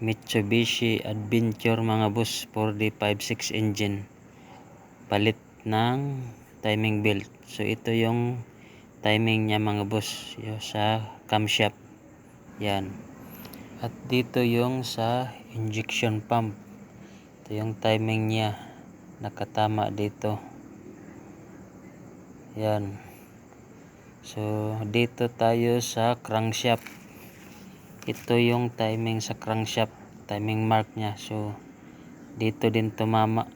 Mitsubishi Adventure mga boss, 4D56 engine, palit ng timing belt. So ito yung timing niya mga boss, yung sa camshaft yan. At dito yung sa injection pump, ito yung timing niya, nakatama dito yan. So dito tayo sa crankshaft, ito yung timing sa crankshaft, timing mark niya. So dito din tumama.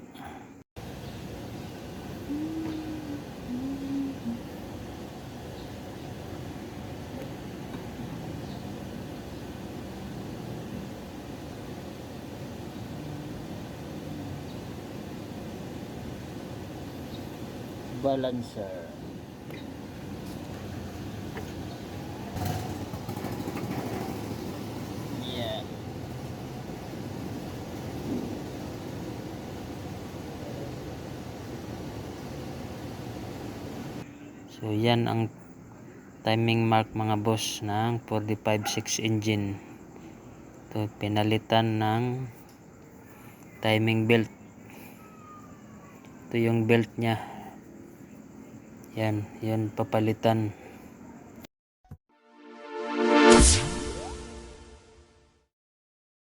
Balancer. Yeah. So yan ang timing mark mga boss ng 4D56 engine. Ito pinalitan ng timing belt. Ito yung belt niya. Yan, yan papalitan.